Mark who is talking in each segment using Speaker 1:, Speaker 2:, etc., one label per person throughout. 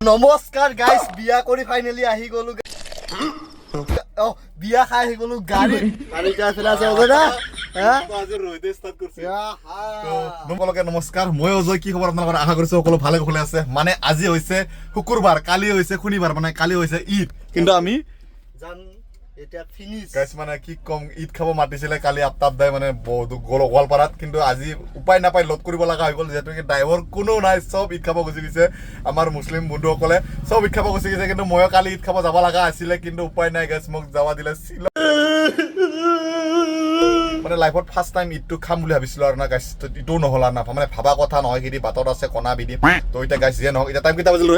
Speaker 1: নমস্কাৰ গাইস, বিয়া কৰি ফাইনেলি আহি গলো। বিয়া খাই আহি গলো গাড়ী নমস্কাৰ, মই অজয়। কি খবৰ আপোনালোকৰ? আশা কৰিছো সকলো ভালে কুশলে আছে। মানে আজি হৈছে শুকুৰবাৰ, কালি হৈছে শনিবাৰ, মানে কালি হৈছে ঈদ। কিন্তু আমি মানে কি কম, ঈদ খাব মাতিছিলে কালি আপ্তাবদাই মানে গোৱালপাৰাত। কিন্তু আজি উপায় নাপাই লোড কৰিব লগা হৈ গ'ল, যিহেতু ড্ৰাইভাৰ কোনো নাই, চব ঈদ খাব গুচি গৈছে। আমাৰ মুছলিম বন্ধুসকলে চব ঈদ খাব গুচি গৈছে। কিন্তু ময়ো কালি ঈদ খাব যাব লগা আছিলে, কিন্তু উপায় নাই গাইছ, মোক যাব দিলে শ্বিলং। মানে লাইফত ফাৰ্ষ্ট টাইম ঈদটো খাম বুলি ভাবিছিলো আৰু না গাইছ, ইটোও নহ'ল না, মানে ভাবা কথা নহয়। কিন্তু বাটত আছে কণা বিধি। তো এতিয়া গাইছ যিয়ে নহওক, এতিয়া টাইম কেইটা বাজিল?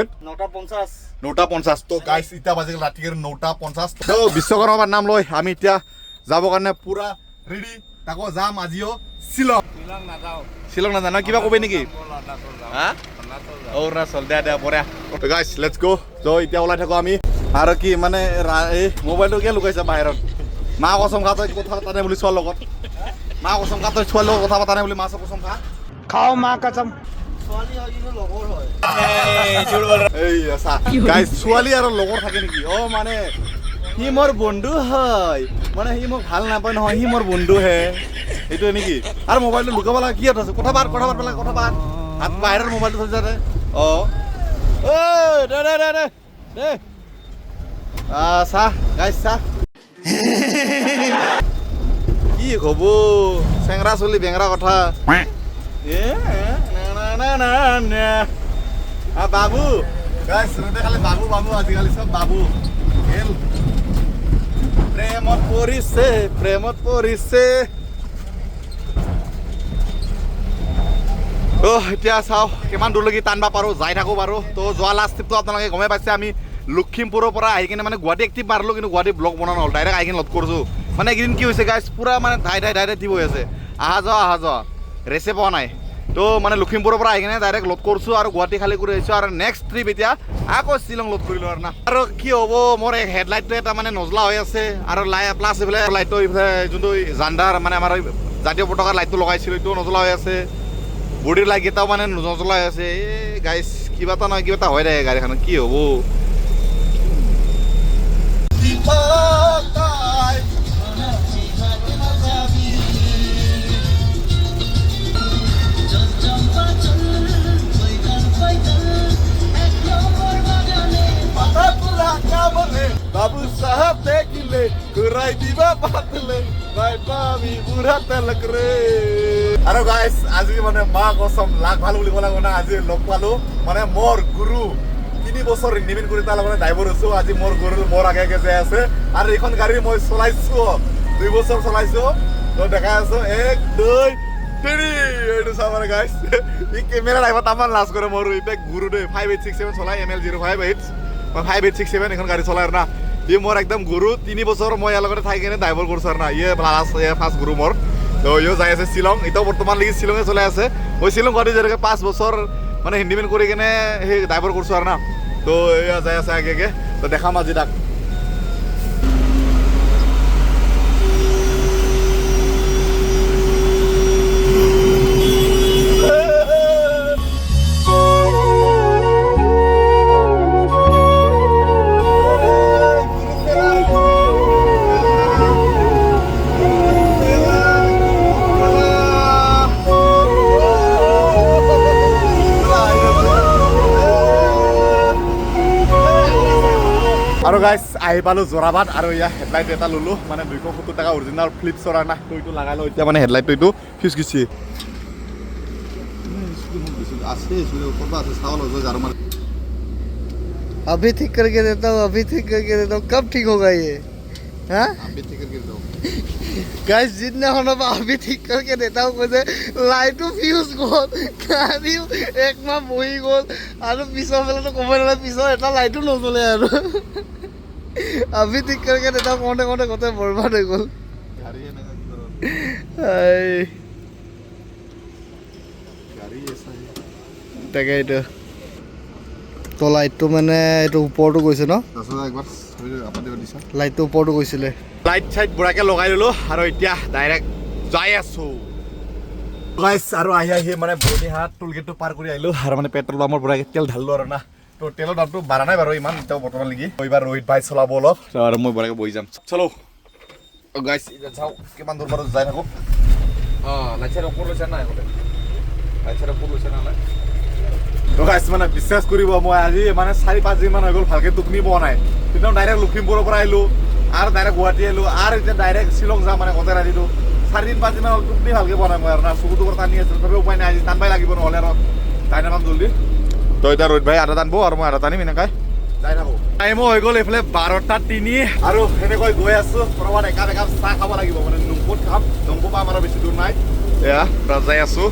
Speaker 1: 9:50। তো গাইছ এতিয়া বাজিল ৰাতিৰ 9:50। তো বিশ্বকৰ্মাৰ নাম লৈ আমি এতিয়া যাব কাৰণে পুৰা ৰেডি। তাকো যাম আজিও শ্বিলং। শ্বিলং নাজানো, কিবা কবি নেকি? অৰুণাচল দে দে বঢ়িয়া। গাইছ লেটছ গো। তো এতিয়া ওলাই থাকো আমি। আৰু কি মানে এই মোবাইলটো কিয় লুকাইছে বাহিৰত? মা কচম খা, তই কথা পতা নাই বুলি ছোৱাৰ লগত। মা কচম খা, তই ছোৱাৰ লগত কথা পতা নাই বুলি মা কচম খা। খাও মা কচম। ছোৱালী আৰু লগৰ থাকে নেকি? মানে সি মোৰ বন্ধু হয়, মানে সি মোক ভাল নাপায় নহয়, সি মোৰ বন্ধু হে, সেইটোৱে নেকি? আৰু মোবাইলটো লুকাব লাগে কি আছে? কথা পাত পেলাই কথা পাত। হাত বাহিৰৰ মোবাইলটো থৈ যাতে। দে চাহ গাইছ চাহ। কি হব চেংৰা চলি বেংৰা কথা। বাবু গাইছ খালি বাবু বাবু, আজিকালি চব বাবু। প্ৰেমত পৰিছে প্ৰেমত পৰিছে। এতিয়া চাওঁ কিমান দূৰলৈকে টানিব পাৰোঁ, যাই থাকোঁ বাৰু। তো যোৱা লাষ্ট ট্ৰিপটো আপোনালোকে গমেই পাইছে, আমি লখিমপুৰৰ পৰা আহি কিনে মানে গুৱাহাটী এক্টিভ মাৰিলোঁ, কিন্তু গুৱাহাটী ব্লগ বনোৱা নহ'ল, ডাইৰেক্ট আহি কিনে লগ কৰিছোঁ। মানে এইকেইদিন কি হৈছে গাইছ, পূৰা মানে ধাই ট্ৰিপ হৈ আছে, অহা যোৱা ৰেচে পোৱা নাই। তো মানে লখিমপুৰৰ পৰা আহি কিনে ডাইৰেক্ট লোড কৰিছোঁ আৰু গুৱাহাটী খালী কৰি আহিছোঁ। আৰু নেক্সট ট্ৰিপ এতিয়া আকৌ শ্বিলং লোড কৰিলোঁ আৰু না। আৰু কি হ'ব, মোৰ এই হেডলাইটটো এটা মানে নজলা হৈ আছে, আৰু প্লাছ এইফালে লাইটটো এইফালে যোনটো জাণ্ডাৰ মানে আমাৰ জাতীয় পতাকাৰ লাইটটো লগাইছিলোঁ, এইটোও নজলা হৈ আছে। বডিৰ লাইটকেইটাও মানে নজলা হৈ আছে। এই গাইছ কিবা এটা নহয় কিবা এটা হৈ থাকে গাড়ীখনত, কি হ'ব? বাবু সাহেব দেখিলে ঘূৰাই দিবা পাতলে ভাই পাবি বুঢ়া তেলক ৰে। আৰু গাইছ আজি মানে মা কচম লাখ ভাল বুলি ক'লে মানে আজি লগ পালো, মানে মোৰ গুৰু 3 বছৰ নিমিন কৰি তাৰ মানে ড্ৰাইভাৰ হৈছোঁ। আজি মোৰ গুৰু মোৰ আগে আগে যাই আছে, আৰু এইখন গাড়ী মই চলাইছোঁ 2 বছৰ চলাইছোঁ। তো দেখাই আছো 1 2 3 এইটো চাব মানে গাইছ। ই কেমেৰা লাইভত আমাৰ লাজ কৰে মোৰ। এতিয়া গুৰু দেই 5867 চলাই ML058 মই 5867 এখন গাড়ী চলাই আৰু না। ই মোৰ একদম গুৰু, 3 বছৰ মই ইয়াৰ লগতে থাকি কিনে ড্ৰাইভাৰ কৰিছোঁ আৰু না। ফাৰ্ষ্ট গুৰু মোৰ। তো ইও যাই আছে শ্বিলং, এতিয়াও বৰ্তমান লাগি শ্বিলঙে চলাই আছে। মই শ্বিলং গুৱাহাটী যেনেকৈ 5 বছৰ মানে হিন্দীমেন কৰি কিনে সেই ড্ৰাইভাৰ কৰিছোঁ আৰু না। তো এয়া যাই আছে আগে আগে। তো দেখাম আজি তাক। আৰু গাইছ আহি পালোঁ যোৰাবাট, আৰু ইয়াৰ হেডলাইট এটা ল'লোঁ, মানে 270 টকা অৰিজিনেল ফ্লিপছৰ না। তো এইটো লগাই লওঁ এতিয়া, মানে হেডলাইটটো এইটো ফিউজ গৈছে। अभी ठीक करके देता हूँ, अभी ठीक करके देता हूँ। कब ठीक होगा ये? हाँ अभी ठीक करके देता हूँ गाइस। जितने होना अभी ठीक करके देता हूँ मुझे लाइटो फ्यूज गल, गाड़ी 1 माह বহি গ'ল, আৰু পিছৰ ফালেতো ক'বই নালাগে, পিছৰ এটা লাইটো নজ্বলে আৰু। अभी ठीक करके देता हूँ কওঁতে কওঁতে গোটেই বৰবাদ হৈ গ'ল। তাকে এইটো তো লাইটটো মানে এইটো ওপৰতো গৈছে ন? লাইটটো ওপৰতো গৈছিলে। লাইট চাইট বুঢ়াকে লগাই ল'লো, আৰু এতিয়া ডাইৰেক্ট যাই আছো। গাইছ আৰু আহি মানে বডিহাট টোল গেটটো পাৰ কৰি আহিলোঁ, আৰু মানে পেট্ৰল পাম্পৰ পৰা তেল ঢালিলোঁ আৰু না। তো তেলৰ দামটো বাঢ়া নাই বাৰু ইমান এতিয়াও বৰ্তমান লাগি এইবাৰ ৰোহিত ভাই চলাব অলপ আৰু মই বঢ়াকে বহি যাম চলো গাইছ এতিয়া যাওঁ কিমান দূৰ বাৰু যাই থাকোঁ লাইচাৰ ওপৰ লৈছে নাই লাইচাৰ ওপৰ লৈছে নাই তো গাইছ মানে বিশ্বাস কৰিব মই আজি মানে 4-5 দিন মান হৈ গ'ল ভালকে টোপনি পোৱা নাই কিন্তু ডাইৰেক্ট লখিমপুৰৰ পৰা আহিলোঁ আৰু ডাইৰেক্ট গুৱাহাটী আহিলোঁ আৰু এতিয়া ডাইৰেক্ট শ্বিলং যাম মানে গোটেই ৰাতিটো 4-5 দিন হ'ল টোপনি ভালকে পোৱা নাই মই আৰু না চকুটো পৰা টানি আছিলোঁ তথাপিও উপায় নাই আজি টানবাই লাগিব নহ'লে আৰু টাই নাপাম জল্দি তো এতিয়া ৰোহিত ভাই আধা টানব আৰু মই আধা টানিম এনেকৈ যাই থাকোঁ টাইমো হৈ গ'ল এইফালে 12:03 আৰু সেনেকৈ গৈ আছোঁ ক'ৰবাত একাপ চাহ খাব লাগিব মানে নংপুত খাম নংপু পাম আৰু বেছি দূৰ নাই এয়া তাত যাই আছোঁ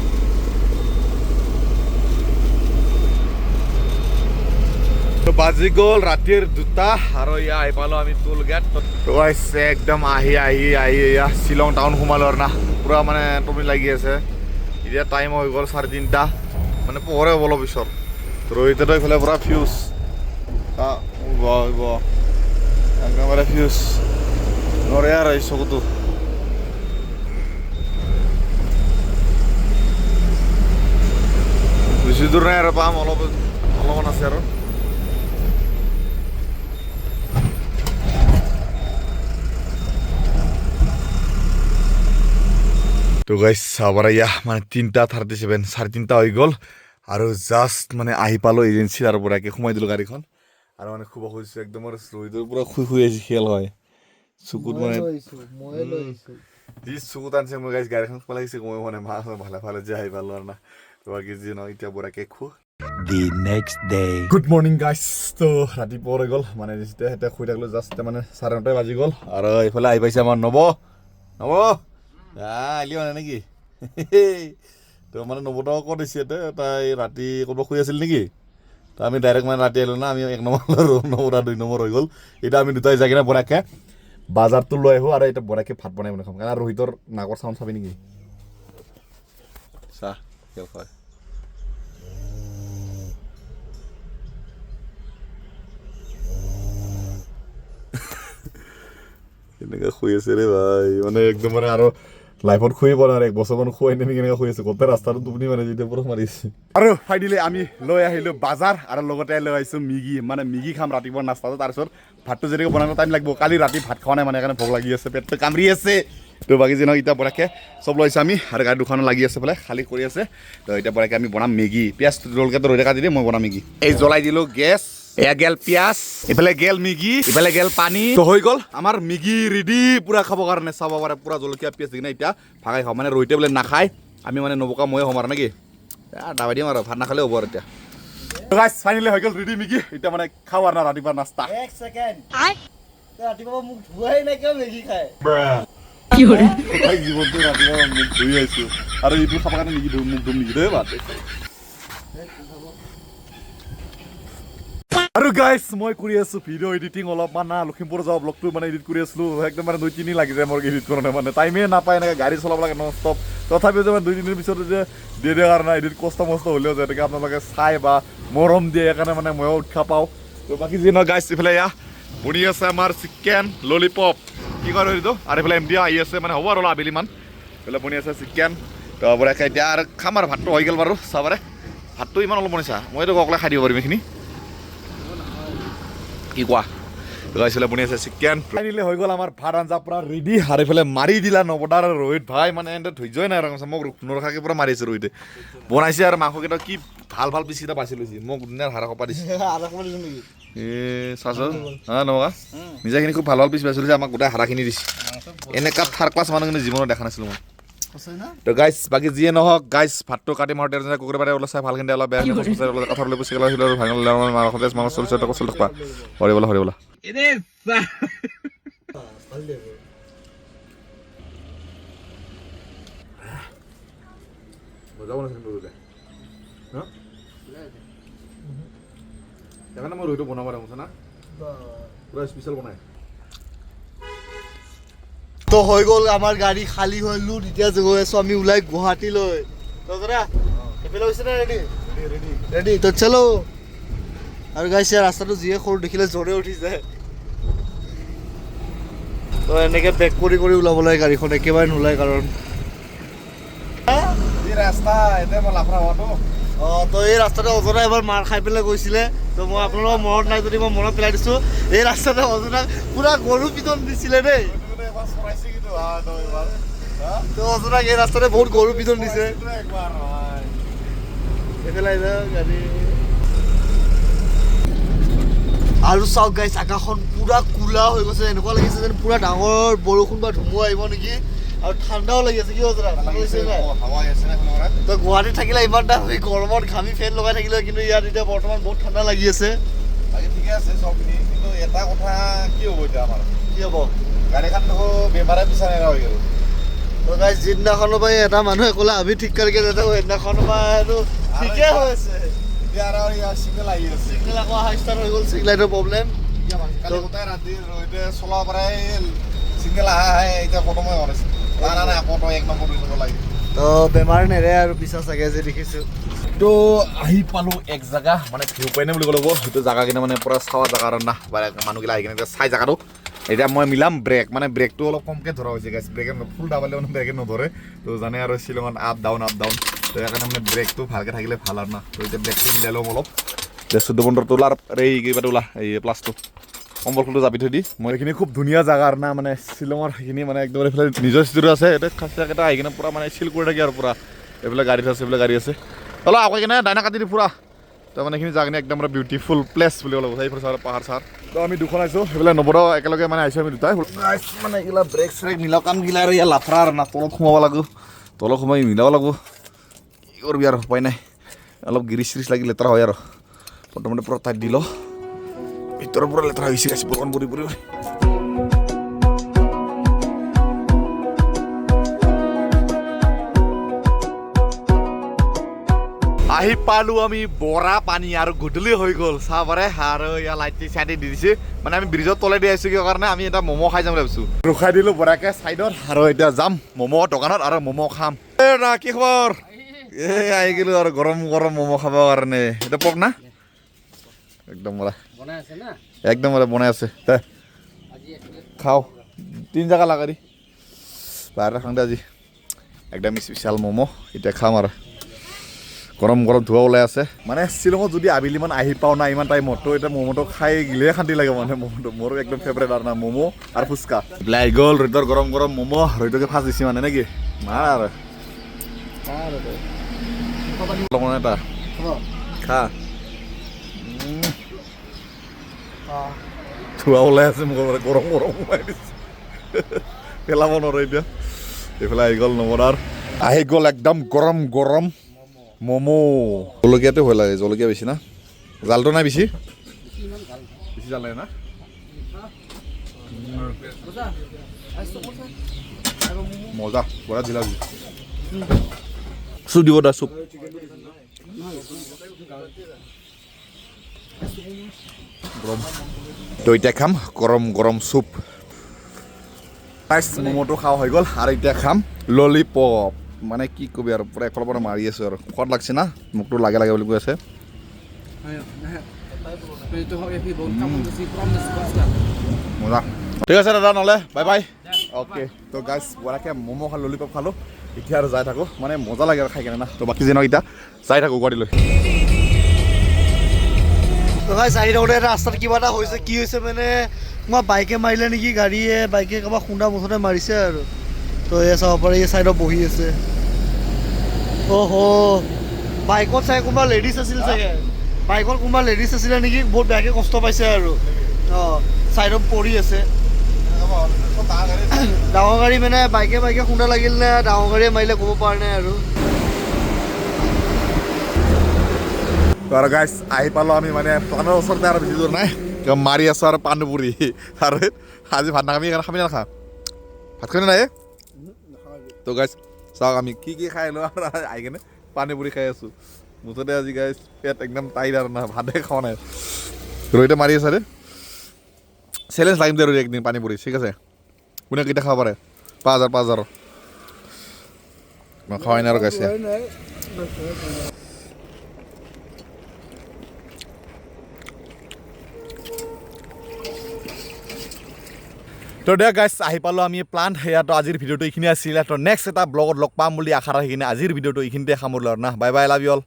Speaker 1: বাজি গ'ল ৰাতিৰ 2টা আৰু এয়া আহি পালোঁ আমি টোল গেট তো একদম আহি এয়া শ্বিলং টাউন সোমালোঁ আৰু না পূৰা মানে টোপনি লাগি আছে এতিয়া টাইম হৈ গ'ল 3:30 মানে পোহৰে হ'ব অলপ পিছত ৰোহিতেতো এইফালে পূৰা ফিউজ একেবাৰে ফিউজ নৰে আৰু এই চকুটো বেছি দূৰ নাই আৰু পাম অলপমান আছে আৰু তো গাইছ চাবৰ এয়া মানে 3:37 3:30 হৈ গ'ল আৰু জাষ্ট মানে আহি পালোঁ এজেঞ্চিৰ আৰু পৰাকে সোমাই দিলোঁ গাড়ীখন আৰু মানে শুব খুজিছোঁ একদম ৰোহিতৰ পৰা শুই আহিছে খেল হয় চকুত মানে যি চকুত আনিছে মই গাইছ গাড়ীখন পেলাই আহিছে মই মানে ভালে যে আহি পালোঁ আৰু না বাকী যি নহয় এতিয়া পৰাকে
Speaker 2: The next day.
Speaker 1: Good morning গাইছ তো ৰাতিপুৱা হৈ গ'ল মানে এতিয়া শুই থাকিলোঁ জাষ্ট মানে 9:30 বাজি গ'ল আৰু এইফালে আহি পাইছে আমাৰ নৱ আলি মানে নেকি তো মানে নৱতাও ক'ত দিছে তাই ৰাতি ক'ৰবাত শুই আছিল নেকি তো আমি ডাইৰেক্ট মানে ৰাতি আহিলোঁ না আমি 1 নম্বৰ নৱতা 2 নম্বৰ হৈ গ'ল এতিয়া আমি দুটাই যাই কিনে বনাকে বাজাৰটো লৈ আহোঁ আৰু এতিয়া বনাকে ভাত বনাই খাম কাৰণ ৰোহিতৰ নাকৰ চাউণ্ড চাবি নেকি চাহ খেল হয় এনেকৈ শুই আছে ৰে ভাই মানে একদম মানে আৰু লাইফত শুই পোৱা নাই 1 বছৰমান শুৱাই নেমি কেনেকৈ শুই আছোঁ গোটেই ৰাস্তাটো টোপনি মানে যেতিয়া পুৰা মাৰিছে আৰু ফাইনেলি আমি লৈ আহিলোঁ বাজাৰ আৰু লগতে লৈ আহিছোঁ মেগী খাম ৰাতিপুৱা নাস্তাটো তাৰপিছত ভাতটো যেনেকৈ বনাব টাইম লাগিব কালি ৰাতি ভাত খোৱা নাই মানে সেইকাৰণে ভোক লাগি আছে পেটটো কামৰি আছে তো বাকী যি নহয় এতিয়া পৰাকে চব লৈছে আমি আৰু গাড়ী দুখন লাগি আছে বোলে খালী কৰি আছে তো এতিয়া পৰাকে আমি বনাম মেগী পিঁয়াজ ৰলকেতো ৰৈ কাটি দিয়ে মই বনাম মেগী এই জ্বলাই দিলোঁ গেছ এয়া গেল পিঁয়াজ ইফালে গেল মেগী ইফালে গেল পানী তো হৈ গ'ল আমাৰ মেগী ৰেডি পূৰা খাবৰ কাৰণে চাব পাৰে পূৰা জলকীয়া পিঁয়াজ দি কিনে এতিয়া ভাগাই খাওঁ মানে ৰোহিতে বোলে নাখায় আমি মানে নবকা ময়ে হ'ম আৰু নেকি দাবাই দিম আৰু ভাত নাখালেও হ'ব আৰু এতিয়া গাইছ ফাইনেলি হৈ গ'ল ৰেডি মেগী এতিয়া মানে খাওঁ আৰু না ৰাতিপুৱা নাস্তা
Speaker 3: 1 সেকেন্ড ৰাতিপুৱা মোক ধুৱাই নাই কিয় মেগী খায়
Speaker 1: জীৱনটো ৰাতিপুৱা মোক ধুই আহিছোঁ আৰু এইটো খাবৰ কাৰণে মেগী মোক ধুম নেকি দেই ভাত আৰু গাইছ মই কৰি আছোঁ ভিডিঅ' এডিটিং অলপমান না লখিমপুৰ যাওঁ ব্লগটো মানে এডিট কৰি আছিলোঁ একদম মানে 2-3 লাগি যায় মোৰ এডিট কৰোঁতে মানে টাইমে নাপায় এনেকৈ গাড়ী চলাব লাগে নন ষ্টপ তথাপিও যে 2-3 দিনৰ পিছত যে দিয়ে দিয়ে কাৰণে এডিট কষ্ট হ'লেও যেনেকৈ আপোনালোকে চাই বা মৰম দিয়ে সেইকাৰণে মানে ময়ো উৎসাহ পাওঁ তো বাকী যি নহয় গাইছ এইফালে এয়া বনি আছে আমাৰ চিকেন ললিপপ কি কৰে এইটো আৰু এইফালে এম ডি আহি আছে মানে হ'ব আৰু আবেলিমান এইফালে বনি আছে চিকেন তো পৰা এতিয়া আৰু খাম আৰু ভাতটো হৈ গ'ল বাৰু চাবাৰে ভাতটো ইমান অলপ বনাইছা মইতো অকলে খাই দিব পাৰিম এইখিনি কি কোৱা গাইছিলে বনি আছে চিকেন ফাইনেলি হৈ গ'ল আমাৰ ভাত আঞ্জা পূৰা ৰেডি আৰু এইফালে মাৰি দিলা নৱদাৰ ৰোহিত ভাই মানে এনে ধৈৰ্যই নাই ৰঙা মোক নৰখাকে পূৰা মাৰিছে ৰোহিতে বনাইছে আৰু মাংসকেইটা কি ভাল পিচকেইটা বাছি লৈছে মোক ধুনীয়া হাৰা কপা দিছে চাচ হা নগা নিজাখিনি খুব ভাল পিচ বাছি লৈছে আমাক গোটেই হাৰাখিনি দিছে এনেকুৱা থাৰ্ড ক্লাছ মানুহখিনি জীৱনত দেখা নাছিলোঁ মই তো গাইছ বাকী যিয়ে নহওক গাইছ ভাতটো কাটি মাৰোঁতে কুকুৰে পাৰে অলপ চাই ভালখিনি অলপ বেয়া কথা লৈ পুচি গ'ল ভাঙি চল্লিছ টকা হৰিবলা সেইকাৰণে মই ৰোহিটো বনাব পাৰিম না পুৰা স্পেচিয়েল বনাই
Speaker 3: তো হৈ গ'ল আমাৰ গাড়ী খালী হ'লো এতিয়া গৈ আছোঁ আমি ওলাই গুৱাহাটীলৈ তো দাদা এইফালে হৈছে নে ৰেডি তো চলো আৰু গাইছে ৰাস্তাটো যিয়ে সৰু দেখিলে জ্বৰে উঠি যায় তো এনেকৈ বেক কৰি ওলাব লাগে গাড়ীখন একেবাৰে নোলায় কাৰণ
Speaker 1: ৰাস্তা এতিয়া মই লাফৰা হোৱাটো
Speaker 3: তো এই ৰাস্তাতে অজনা এবাৰ মাৰ খাই পেলাই গৈছিলে তো মই আপোনালোকৰ মনত নাই যদি মই মনত পেলাই দিছোঁ এই ৰাস্তাতে অজনাক পুৰা গৰু পিটন দিছিলে দেই তো অজনাক এই ৰাস্তাতে বহুত গৰু পিটন দিছে এইফালে গাড়ী আৰু চাওক গাইছ আকাশখন পুৰা কোলা হৈ গৈছে এনেকুৱা লাগিছে যেন পুৰা ডাঙৰ বৰষুণ বা ধুমুহা আহিব নেকি আৰু ঠাণ্ডাও লাগি আছে কি অজনা তো গুৱাহাটীত থাকিলে ইমান এটা গৰমত ঘামি ফেন লগাই থাকিলে কিন্তু ইয়াত এতিয়া বৰ্তমান বহুত ঠাণ্ডা লাগি আছে
Speaker 1: ঠিকে আছে চবখিনি কিন্তু এটা কথা কি হ'ব এতিয়া আমাৰ
Speaker 3: কি হ'ব
Speaker 1: গাড়ীখন দেখো বেমাৰে বিচাৰে হৈ গ'ল
Speaker 3: তো গাইছ যিদিনাখনৰ পৰা এটা মানুহে ক'লে আমি ঠিক কৰিকে যাতে সেইদিনাখনৰ পৰা এইটো ঠিকে হৈ আছে
Speaker 1: এতিয়া আৰু ইয়াৰ চিগনেল আহি আছে
Speaker 3: চিগনেল আকৌ অহা ষ্টাৰ্ট হৈ গ'ল চিগনেল লাইটৰ প্ৰব্লেম
Speaker 1: কালি গোটেই ৰাতি এতিয়া চলাব পৰাই চিগনেল আহে এতিয়া খতমে হোৱা নাছিল নাই আকৌ এক নম্বৰ লৈ যাব লাগে
Speaker 3: তো বেমাৰ নেৰে আৰু পিছা চাগে যে দেখিছোঁ
Speaker 1: তো আহি পালোঁ এক জেগা মানে ভিউ পইণ্ট বুলি ক'ব লাগিব সেইটো জেগা কিনে মানে পূৰা চাৱা জেগা আৰু না মানুহগিলা আহি কিনে চাই জেগাটো এতিয়া মই মিলাম ব্ৰেক মানে ব্ৰেকটো অলপ কমকৈ ধৰা হৈছে গাইছ ব্ৰেকে ফুল দাবালে মানে ব্ৰেকে নধৰে তো জানে আৰু শ্বিলঙত আপ ডাউন তো সেইকাৰণে মানে ব্ৰেকটো ভালকৈ থাকিলে ভাল আৰু না তো এতিয়া ব্ৰেকটো মিলাই ল'ম অলপ এতিয়া 14 বন্ধৰ তোলাৰ এই কিবাটো ওলা এই প্লাছটো কম্বলখনটো জাপি থৈ দি মই এইখিনি খুব ধুনীয়া জেগা আৰু না মানে শ্বিলঙৰ সেইখিনি মানে একদম এইফালে নিজৰ ষ্টুডিঅ' আছে এতিয়া খাচীয়াকেইটা আহি কিনে পূৰা মানে চিল কৰি থাকে আৰু পূৰা এইবিলাক গাড়ী আছে এইবিলাক গাড়ী আছে অলপ আগুৱাই কিনে ডাইনা কাটি দি পূৰা তো মানে এইখিনি জাগিনে একদম মানে বিউটিফুল প্লেচ বুলি ক'ব লাগিব এইফালে চাৰ পাহাৰ চাৰ তো আমি দুখন আহিছোঁ সেইবিলাক নবৰাও একেলগে মানে আহিছোঁ আমি দুটাই মানে এইগিলা ব্ৰেক চ্ৰেক মিলাও কামগিলা আৰু ইয়াৰ লাফৰা আৰু না তলত সোমাব লাগিব তলত সোমাই মিলাব লাগিব কি কৰিবি আৰু উপায় নাই অলপ গিৰিচ চিৰিচ লাগি লেতেৰা হয় আৰু প্ৰথমতে পূৰা টাইট দি লওঁ ভিতৰৰ পৰা লেতেৰা হৈছে গাইছে বৰষুণ পৰি পৰি আহি পালোঁ আমি বৰা পানী আৰু গধূলি হৈ গ'ল চাহ পাৰে আৰু ইয়াৰ লাইট চাইডে দি দিছে মানে আমি ব্ৰিজৰ তলেদি আহিছোঁ কিয় কাৰণে আমি এটা ম'ম' খাই যাম বুলি ভাবিছোঁ ৰখাই দিলোঁ বৰাকে চাইডত আৰু এতিয়া যাম ম'ম' দোকানত আৰু ম'ম' খাম না কি খবৰ আহি গ'লোঁ আৰু গৰম গৰম ম'ম' খাবৰ কাৰণে এটা পক না একদম একদম বনাই আছে খাওঁ 3 জেগা লাগা দি বাহিৰত খাওঁ দে আজি একদম স্পেচিয়েল ম'ম' এতিয়া খাম আৰু গৰম গৰম ধোৱা ওলাই আছে মানে শ্বিলঙত যদি আবেলিমান আহি পাওঁ না ইমান টাইমত তো এতিয়া ম'ম'টো খাই গিলেহে শান্তি লাগে মানে ম'ম'টো মোৰো একদম ফেভৰেট আৰু না ম'ম' আৰু ফুচকা লাই গ'ল ৰ'দৰ গৰম গৰম ম'ম' ৰ'দকে ফাঁচ দিছে মানে নেকি মাৰ আৰু এটা খা ধোৱা ওলাই আছে মোক গৰম গৰম সোমাই দিছে পেলাব নোৱাৰো এতিয়া এইফালে আহি গ'ল নমৰাৰ আহি গ'ল একদম গৰম গৰম ম'ম' জলকীয়াটো ভয় লাগে জলকীয়া বেছি না জালটো নাই বেছি বেছি জাল নাই না মজা বৰা জিলা চুপ দিব দা চুপ গৰম তো এতিয়া খাম গৰম গৰম চুপ ফাৰ্ষ্ট ম'ম'টো খাওঁ হৈ গ'ল আৰু এতিয়া খাম ললিপপ মানে কি কবি আৰু পূৰা এফালৰ পৰা মাৰি আছোঁ আৰু সোৱাদ লাগছে না মোকতো লাগে লাগে বুলি কৈ আছে মজা ঠিক আছে দাদা নহ'লে বাই বাই অ'কে তো গাইছ বৰাকে ম'ম' খালোঁ ললিপপ খালোঁ এতিয়া আৰু যাই থাকোঁ মানে মজা লাগে আৰু খাই কেনে না তো বাকী যেনক এতিয়া যাই থাকোঁ গুৱাহাটীলৈ
Speaker 3: চাৰি থাকোঁতে ৰাস্তাত কিবা এটা হৈছে কি হৈছে মানে মই বাইকে মাৰিলে নেকি গাড়ীয়ে বাইকে কাৰোবাক খুন্দা মুঠতে মাৰিছে আৰু তো এই চাব পাৰে এই চাইডত বহি আছে অহ বাইকত চাই কোনোবা লেডিজ আছিল চাগে বাইকত কোনোবা লেডিজ আছিলে নেকি বহুত বেয়াকৈ কষ্ট পাইছে আৰু অঁ চাইডত পৰি আছে ডাঙৰ গাড়ী মানে বাইকে খুন্দা লাগিল নে ডাঙৰ গাড়ীয়ে মাৰিলে ক'ব পৰা নাই আৰু
Speaker 1: গাইছ আহি পালোঁ আমি মানে প্লানৰ ওচৰতে আৰু বেছি দূৰ নাই মাৰি আছোঁ আৰু পানীপুৰি আৰু আজি ভাত নাখাবি খাবি নাখা ভাত খাবি নাই তো গাইছ চাওক আমি কি খাই লওঁ আৰু আহি কেনে পানীপুৰি খাই আছোঁ মুঠতে আজি গাইছ পেট একদম টাইট আৰু না ভাতে খোৱা নাই ৰহিতে মাৰি আছে দে চেলেঞ্জ লাগিম দে আৰু একদিন পানীপুৰি ঠিক আছে কোনে কেইটা খাব পাৰে 5,000 মই খোৱাই নাই আৰু গাইছে তো দে গাইছ আহি পালোঁ আমি প্লান সেয়াতো আজিৰ ভিডিঅ'টো এইখিনি আছিলে তো নেক্সট এটা ব্লগত লগ পাম বুলি আশা ৰাখি কিনে আজিৰ ভিডিঅ'টো এইখিনিতে সামৰিলোঁ আৰু না bye bye love you all